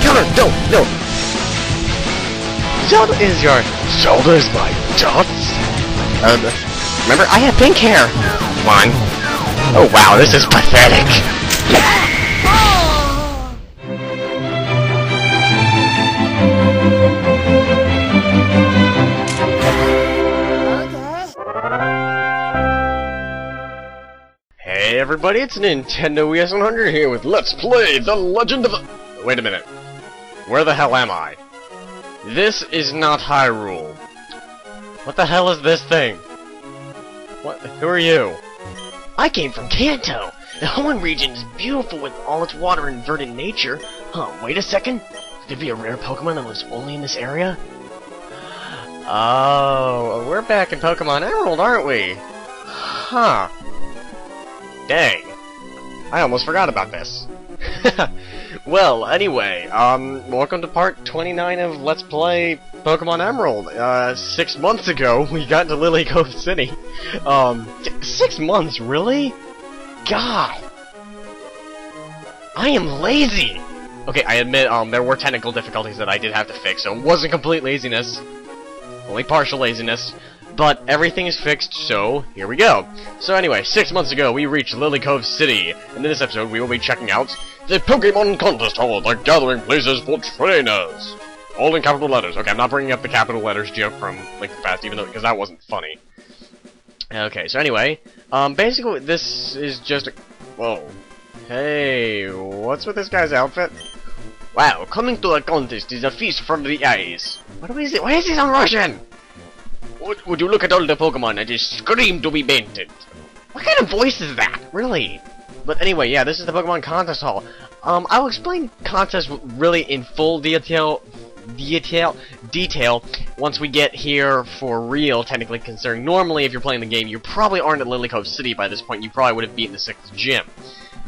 counter, no. Zelda is your shoulders, my dots. Remember, I have pink hair. Come on. Oh wow, this is pathetic. Hey everybody, it's Nintendo ES100 here with Let's Play The Legend of... Wait a minute. Where the hell am I? This is not Hyrule. What the hell is this thing? What? Who are you? I came from Kanto. The Hoenn region is beautiful with all its water and verdant nature. Huh, wait a second. Could there be a rare Pokemon that lives only in this area? Oh, we're back in Pokemon Emerald, aren't we? Huh. Dang. I almost forgot about this. Well, anyway, welcome to part 29 of Let's Play Pokemon Emerald. 6 months ago, we got to Lily Cove City. 6 months, really? God! I am lazy! Okay, I admit, there were technical difficulties that I did have to fix, so it wasn't complete laziness. Only partial laziness. But everything is fixed, so here we go. So anyway, 6 months ago, we reached Lily Cove City. And in this episode, we will be checking out the Pokemon Contest Hall, the gathering places for trainers. All in capital letters. Okay, I'm not bringing up the capital letters joke from Link to the Past, even though, because that wasn't funny. Okay, so anyway, basically, this is just a... Whoa. Hey, what's with this guy's outfit? Wow, coming to a contest is a feast for the eyes. What is it? Why is he on Russian? Would you look at all the Pokemon and just scream to be painted? What kind of voice is that? Really? But anyway, yeah, this is the Pokemon Contest Hall. I'll explain contest really in full detail once we get here for real, technically considering normally if you're playing the game, you probably aren't at Lily Cove City by this point. You probably would have beaten the 6th gym.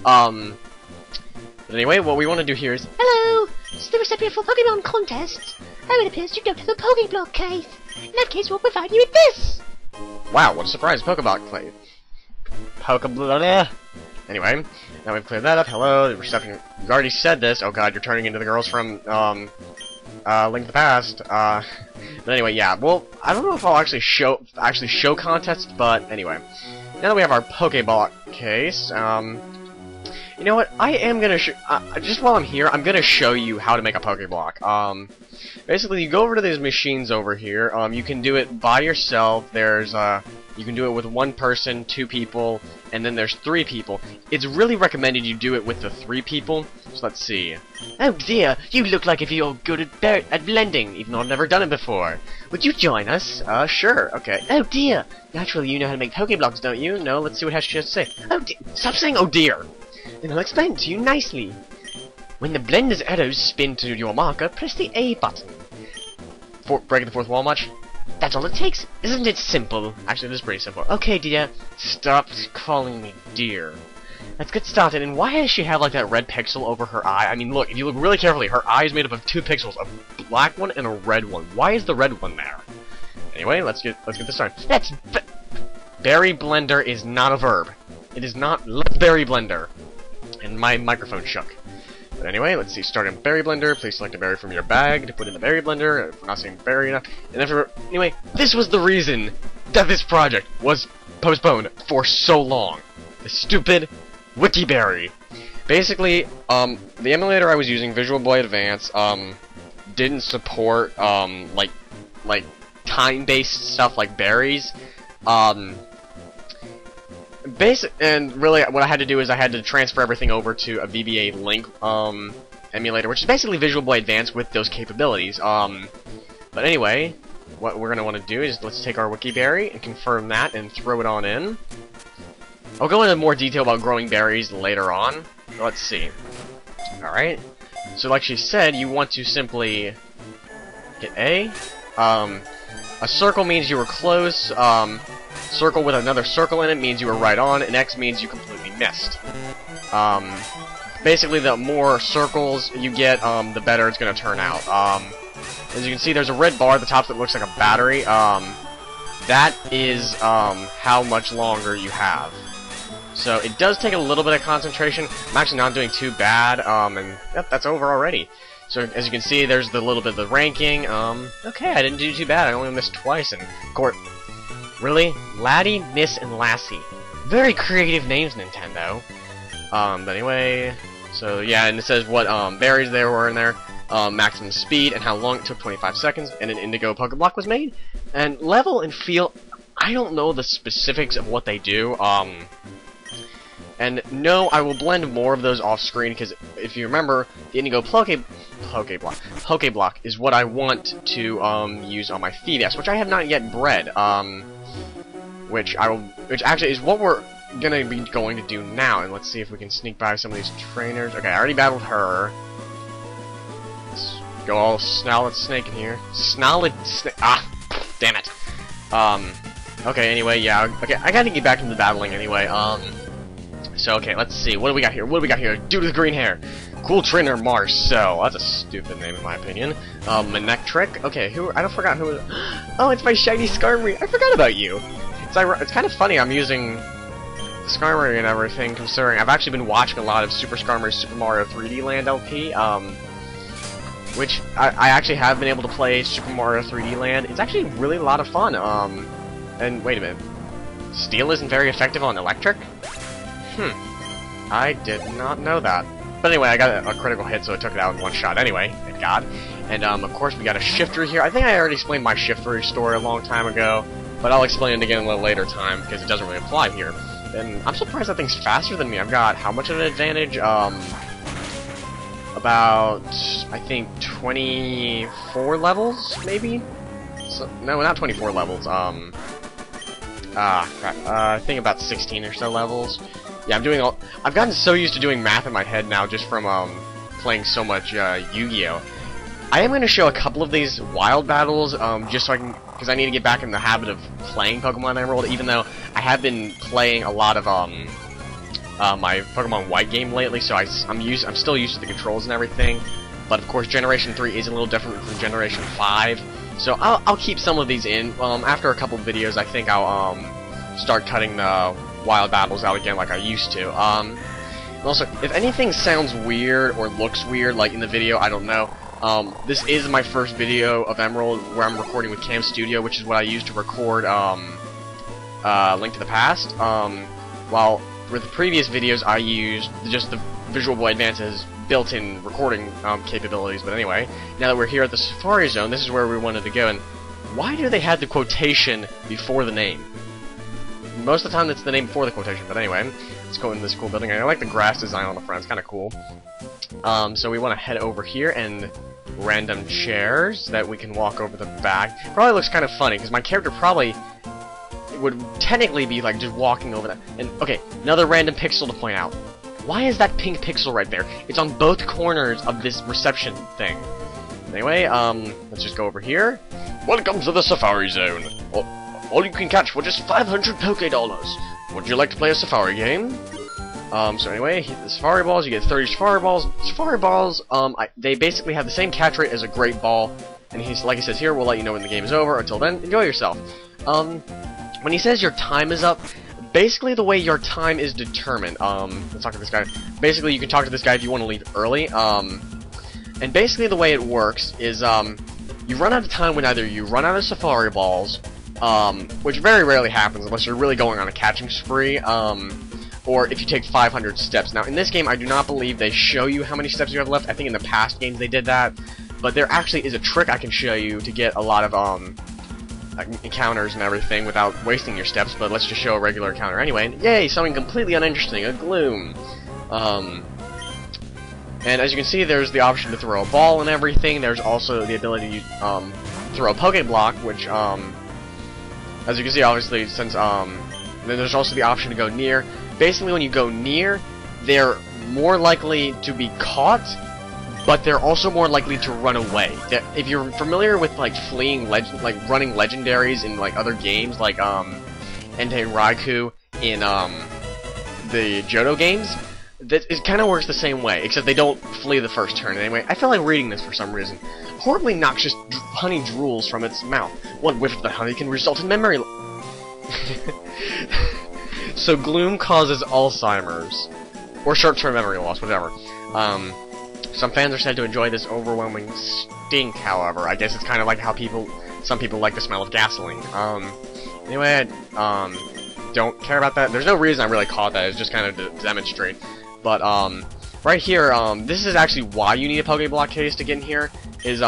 But anyway, what we want to do here is... Hello! This is the recipient for Pokemon Contest. Oh, it appears you go to the Pokeblock cave. In that case, we'll provide you with this! Wow, what a surprise, Pokeblock cave. Pokeblock... Anyway, now we've cleared that up. Hello, the reception... You've already said this. Oh god, you're turning into the girls from, Link to the Past. But anyway, yeah, well, I don't know if I'll actually show contests, but anyway. Now that we have our Pokeball case, you know what? I am gonna just while I'm here, I'm gonna show you how to make a Pokeblock. Basically, you go over to these machines over here. You can do it by yourself. There's you can do it with 1 person, 2 people, and then there's 3 people. It's really recommended you do it with the 3 people. So let's see. Oh dear, you look like if you're good at blending, even though I've never done it before. Would you join us? Sure. Okay. Oh dear. Naturally, you know how to make Pokeblocks, don't you? No, let's see what she has to say. Oh, stop saying "oh dear." Then I'll explain it to you nicely. When the blender's arrows spin to your marker, press the A button. Breaking the 4th wall much? That's all it takes. Isn't it simple? Actually, this is pretty simple. Okay, dear. Stop calling me dear. Let's get started. And why does she have like that red pixel over her eye? I mean, look, if you look really carefully, her eye is made up of 2 pixels, a black one and a red one. Why is the red one there? Anyway, let's get this started. That's Berry blender is not a verb. It is not. Let's berry blender. And my microphone shook. But anyway, let's see. Start in Berry Blender. Please select a berry from your bag to put in the Berry Blender. If we're not saying berry enough. And then anyway, this was the reason that this project was postponed for so long. The stupid Wikiberry. Basically, the emulator I was using, Visual Boy Advance, didn't support like time-based stuff like berries. And really, what I had to do is I had to transfer everything over to a VBA Link emulator, which is basically Visual Boy Advance with those capabilities. But anyway, what we're going to want to do is let's take our Wikiberry and confirm that and throw it on in. I'll go into more detail about growing berries later on. Let's see. Alright. So like she said, you want to simply hit A. A circle means you were close. Circle with another circle in it means you were right on, and X means you completely missed. Basically, the more circles you get, the better it's going to turn out. As you can see, there's a red bar at the top that looks like a battery. That is how much longer you have. So it does take a little bit of concentration. I'm actually not doing too bad, and yep, that's over already. So as you can see, there's the little bit of the ranking. Okay, I didn't do too bad. I only missed twice, and really? Laddie, Miss, and Lassie. Very creative names, Nintendo. But anyway, so yeah, and it says what berries there were in there, maximum speed, and how long it took, 25 seconds, and an Indigo Pokeblock was made. And level and feel, I don't know the specifics of what they do. And no, I will blend more of those off screen, because if you remember, the Indigo Pokeblock is what I want to use on my Phoebus, which I have not yet bred. Which actually is what we're gonna be going to do now. And let's see if we can sneak by some of these trainers. Okay, I already battled her. Let's go all Snarled Snake in here. Snarled Snake. Ah, damn it. Okay. Anyway, yeah. Okay, I gotta get back into the battling anyway. So okay, let's see. What do we got here? What do we got here? Dude with green hair. Cool trainer Marcel. That's a stupid name in my opinion. Manectric. Okay, I don't forgot who. Oh, it's my shiny Skarmory. I forgot about you. It's kind of funny I'm using Skarmory and everything, considering I've actually been watching a lot of Super Skarmory Super Mario 3D Land LP, which I actually have been able to play Super Mario 3D Land. It's actually really a lot of fun. And wait a minute. Steel isn't very effective on electric? I did not know that. But anyway, I got a critical hit, so it took it out in one shot anyway, thank God. And of course we got a Shifter here. I think I already explained my Shifter story a long time ago, but I'll explain it again a little later time, because it doesn't really apply here. And I'm surprised that thing's faster than me. I've got how much of an advantage? About, I think, 24 levels, maybe? So, no, not 24 levels, crap. I think about 16 or so levels. Yeah, I've gotten so used to doing math in my head now just from, playing so much, Yu-Gi-Oh! I am going to show a couple of these wild battles, just so I can, because I need to get back in the habit of playing Pokemon Emerald, even though I have been playing a lot of, my Pokemon White game lately, so I'm still used to the controls and everything, but of course Generation 3 is a little different from Generation 5, so I'll keep some of these in. After a couple of videos, I think I'll, start cutting the wild battles out again like I used to. And also, if anything sounds weird or looks weird, like in the video, I don't know. This is my first video of Emerald where I'm recording with Cam Studio, which is what I used to record Link to the Past. While with the previous videos I used just the Visual Boy Advance's built-in recording capabilities. But anyway, now that we're here at the Safari Zone, this is where we wanted to go. And why do they have the quotation before the name? Most of the time it's the name before the quotation, but anyway, let's go into this cool building. I like the grass design on the front, it's kind of cool. So we want to head over here, and random chairs that we can walk over the back. Probably looks kind of funny, because my character probably would technically be like just walking over that. And okay, another random pixel to point out. Why is that pink pixel right there? It's on both corners of this reception thing. Anyway, let's just go over here. Welcome to the Safari Zone. All you can catch for just 500 Poké$. Would you like to play a Safari game? So anyway, the Safari Balls, you get 30 Safari Balls. Safari Balls, they basically have the same catch rate as a Great Ball, and he's, like he says here, we'll let you know when the game is over. Until then, enjoy yourself. When he says your time is up, basically the way your time is determined, let's talk to this guy. Basically, you can talk to this guy if you want to leave early, and basically the way it works is, you run out of time when either you run out of Safari Balls, which very rarely happens unless you're really going on a catching spree, or if you take 500 steps. Now, in this game, I do not believe they show you how many steps you have left. I think in the past games they did that, but there actually is a trick I can show you to get a lot of, encounters and everything without wasting your steps, but let's just show a regular encounter anyway. And yay, something completely uninteresting, a Gloom. And as you can see, there's the option to throw a ball and everything. There's also the ability to, throw a Pokéblock, which, as you can see, obviously, since, then there's also the option to go near. Basically, when you go near, they're more likely to be caught, but they're also more likely to run away. If you're familiar with, like, running legendaries in, like, other games, like, Entei Raikou in, the Johto games, it kind of works the same way, except they don't flee the first turn. Anyway, I feel like reading this for some reason. Horribly noxious honey drools from its mouth. One whiff of the honey can result in memory So gloom causes Alzheimer's, or short-term memory loss, whatever. Some fans are said to enjoy this overwhelming stink, however. I guess it's kind of like how some people like the smell of gasoline. Anyway, don't care about that. There's no reason I really caught that. It's just kind of to demonstrate. But, right here, this is actually why you need a Pokéblock case to get in here, is,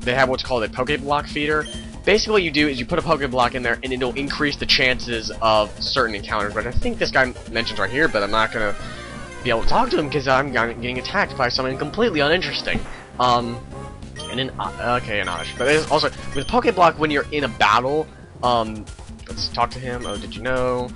they have what's called a Pokéblock feeder. Basically what you do is you put a Pokéblock in there, and it'll increase the chances of certain encounters, which I think this guy mentions right here, but I'm not gonna be able to talk to him because I'm getting attacked by something completely uninteresting. And then, okay, Anash. But there's also, with Pokéblock, when you're in a battle, let's talk to him. Oh, did you know?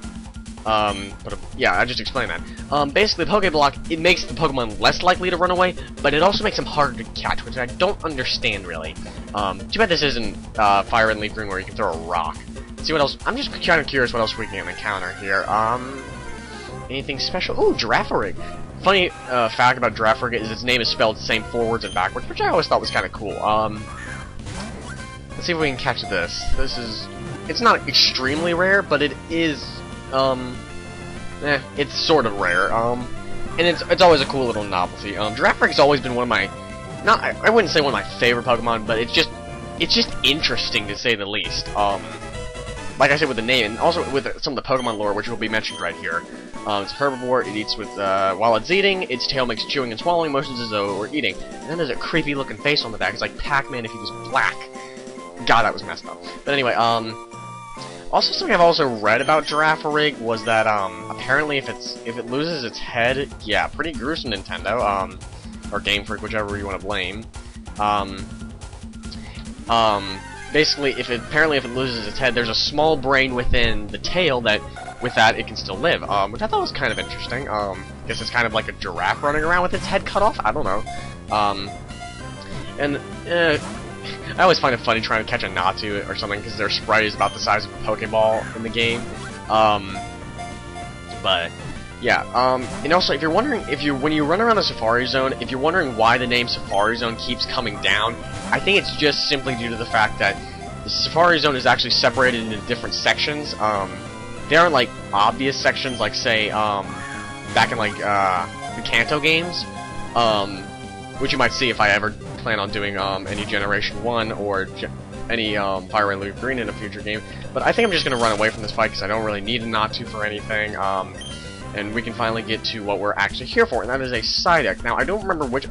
Yeah, I just explained that. Basically, Pokéblock, it makes the Pokemon less likely to run away, but it also makes them harder to catch, which I don't understand, really. Too bad this isn't, Fire and Leaf Green where you can throw a rock. Let's see what else, I'm just kind of curious what else we can encounter here. Anything special? Ooh, Girafarig. Funny, fact about Girafarig is its name is spelled the same forwards and backwards, which I always thought was kind of cool. Let's see if we can catch this. It's not extremely rare, but it is, it's sort of rare, and it's always a cool little novelty. Girafarig's always been one of my, I wouldn't say one of my favorite Pokemon, but it's just interesting to say the least. Like I said with the name, and also with some of the Pokemon lore, which will be mentioned right here. It's a herbivore, it eats with, while it's eating, its tail makes chewing and swallowing motions as though it were eating. And then there's a creepy looking face on the back, it's like Pac-Man if he was black. God, that was messed up. But anyway, also something I've also read about Girafarig was that, apparently if it loses its head, yeah, pretty gruesome, Nintendo, or Game Freak, whichever you want to blame. Basically, if it loses its head, there's a small brain within the tail that, with that, it can still live, which I thought was kind of interesting. I guess it's kind of like a giraffe running around with its head cut off, I don't know. I always find it funny trying to catch a Natu or something, because their sprite is about the size of a Pokeball in the game. But, yeah, and also, if you're wondering, when you run around the Safari Zone, if you're wondering why the name Safari Zone keeps coming down, I think it's just simply due to the fact that the Safari Zone is actually separated into different sections. They aren't, like, obvious sections, like, say, back in, like, the Kanto games, which you might see if I ever plan on doing, any Generation 1 or any, Fire Red Leaf Green in a future game. But I think I'm just gonna run away from this fight, because I don't really need a Natu for anything, and we can finally get to what we're actually here for, and that is a Psyduck. Now, I don't remember which...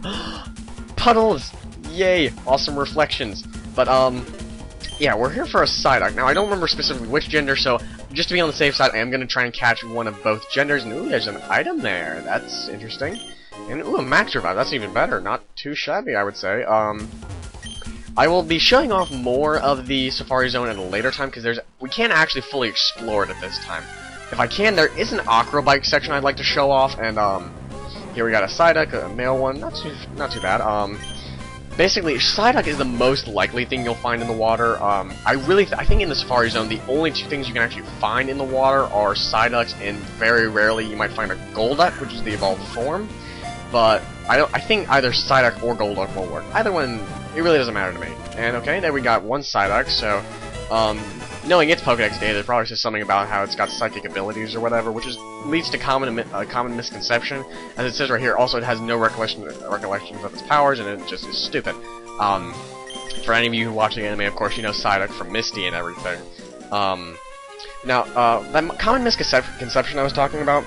Puddles! Yay! Awesome reflections. But, yeah, we're here for a Psyduck. Now, I don't remember specifically which gender, so just to be on the safe side, I am going to try and catch one of both genders. And, ooh, there's an item there. That's interesting. And, ooh, a Max Revive. That's even better. Not too shabby, I would say. I will be showing off more of the Safari Zone at a later time, because we can't actually fully explore it at this time. If I can, there is an Acrobike section I'd like to show off, and, here we got a Psyduck, a male one, not too bad. Basically, Psyduck is the most likely thing you'll find in the water. I think in the Safari Zone, the only two things you can actually find in the water are Psyducks, and very rarely you might find a Golduck, which is the evolved form. But I think either Psyduck or Golduck will work. Either one, it really doesn't matter to me. And okay, there we got one Psyduck, so, knowing its Pokédex data, it probably says something about how it's got psychic abilities or whatever, which leads to common misconception. As it says right here, also it has no recollections of its powers, and it just is stupid. For any of you who watch the anime, of course, you know Psyduck from Misty and everything. Now, that common misconception I was talking about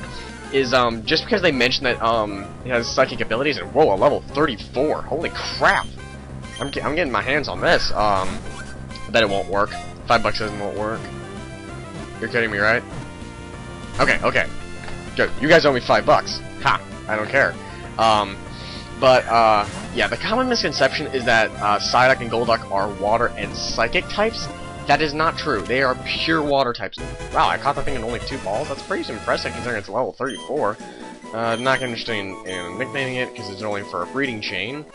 is, just because they mention that, it has psychic abilities, and whoa, a level 34, holy crap! I'm getting my hands on this, I bet it won't work. $5 doesn't won't work. You're kidding me, right? Okay. Good. You guys owe me $5. Ha! I don't care. Yeah, the common misconception is that Psyduck and Golduck are water and psychic types. That is not true. They are pure water types. Wow, I caught the thing in only 2 balls. That's pretty impressive considering it's level 34. Not interested in nicknaming it because it's only for a breeding chain.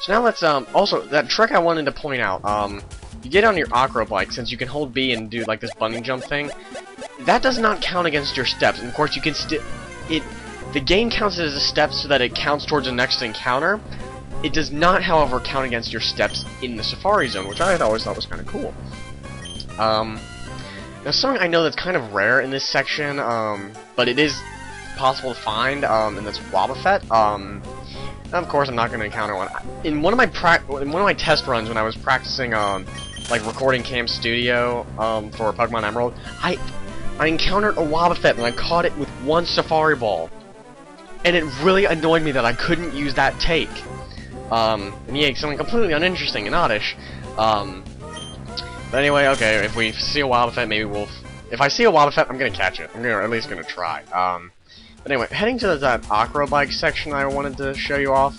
So now let's also that trick I wanted to point out. You get on your Acrobike, since you can hold B and do like this bunny jump thing. That does not count against your steps, and of course you can the game counts it as a step so that it counts towards the next encounter. It does not, however, count against your steps in the Safari Zone, which I always thought was kind of cool. Now, something I know that's kind of rare in this section, but it is possible to find, and that's Wobbuffet. Of course, I'm not going to encounter one. In one of my test runs when I was practicing, like recording Cam Studio, for Pokemon Emerald, I encountered a Wobbuffet and I caught it with one Safari Ball, and it really annoyed me that I couldn't use that take. And yeah, something completely uninteresting and oddish. But anyway, okay, if we see a Wobbuffet, maybe we'll... If I see a Wobbuffet, I'm gonna catch it. I'm at least gonna try. But anyway, heading to that Acro Bike section I wanted to show you off.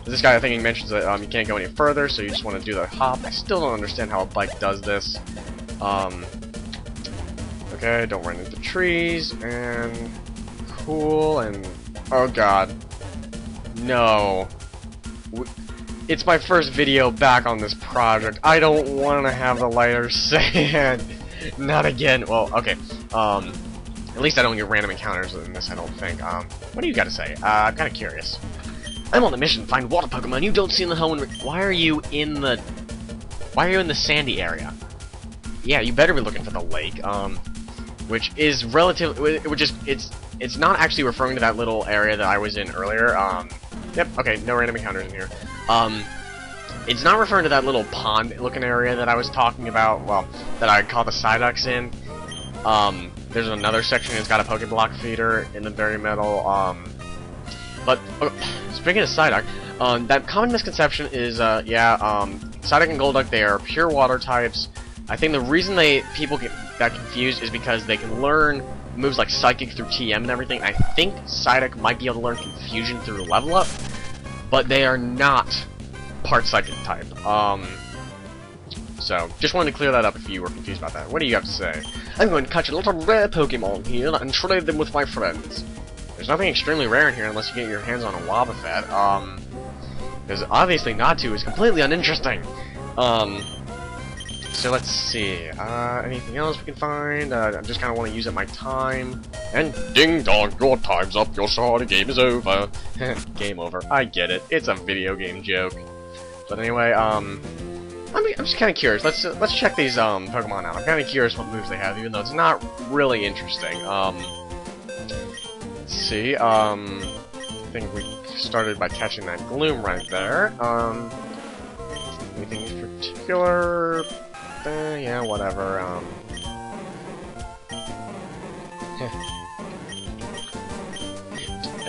This guy, I think he mentions that you can't go any further, so you just want to do the hop. I still don't understand how a bike does this. Okay, don't run into trees, and... Cool, and... Oh god. No. It's my first video back on this project. I don't want to have the lighter sand. Not again. Well, okay. At least I don't get random encounters in this, I don't think. What do you got to say? I'm kind of curious. I'm on a mission to find water Pokemon you don't see in the home. Why are you in the sandy area? Yeah, you better be looking for the lake. Which is it's not actually referring to that little area that I was in earlier. Yep. Okay, no random encounters in here. It's not referring to that little pond-looking area that I was talking about, well, that I caught the Psyducks in. There's another section that's got a Pokeblock feeder in the very middle, but, speaking of Psyduck, that common misconception is, Psyduck and Golduck, they are pure water types. I think the reason people get that confused is because they can learn moves like Psychic through TM and everything. I think Psyduck might be able to learn Confusion through Level Up, but they are not part Psychic type. So, just wanted to clear that up if you were confused about that. What do you have to say? I'm going to catch a lot of rare Pokemon here and trade them with my friends. There's nothing extremely rare in here unless you get your hands on a Wobbuffet. Because obviously not to is completely uninteresting. So let's see, anything else we can find? I just kind of want to use up my time. And ding dong, your time's up, your sorry, game is over. Game over, I get it, it's a video game joke. But anyway, I'm just kind of curious, let's check these Pokemon out. I'm kind of curious what moves they have, even though it's not really interesting. Let's see, I think we started by catching that Gloom right there. Anything in particular? Yeah, whatever,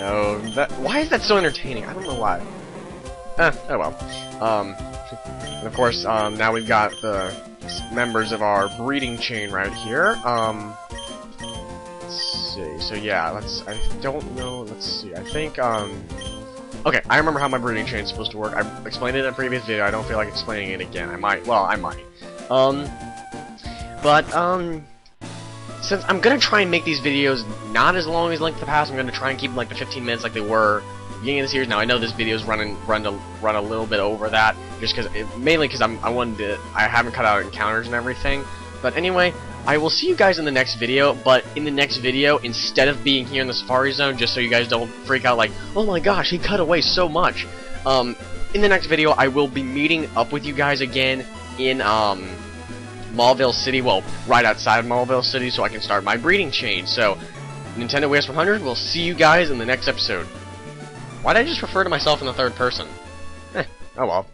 Oh, why is that so entertaining? I don't know why. Oh well. And of course, now we've got the members of our breeding chain right here. Let's see, so yeah, I don't know, let's see, I think, okay, I remember how my breeding chain is supposed to work. I explained it in a previous video, I don't feel like explaining it again. I might. Since I'm gonna try and make these videos not as long as Link to the Past, I'm gonna try and keep them like the 15 minutes like they were at the beginning of the series. Now I know this video's run a little bit over that, just mainly because I haven't cut out encounters and everything. But anyway, I will see you guys in the next video. But in the next video, instead of being here in the Safari Zone, just so you guys don't freak out like, oh my gosh, he cut away so much. In the next video, I will be meeting up with you guys again in Mauville City, well, right outside of Mauville City, so I can start my breeding chain. So, Nintendo WS 100, we'll see you guys in the next episode. Why did I just refer to myself in the third person? Oh well.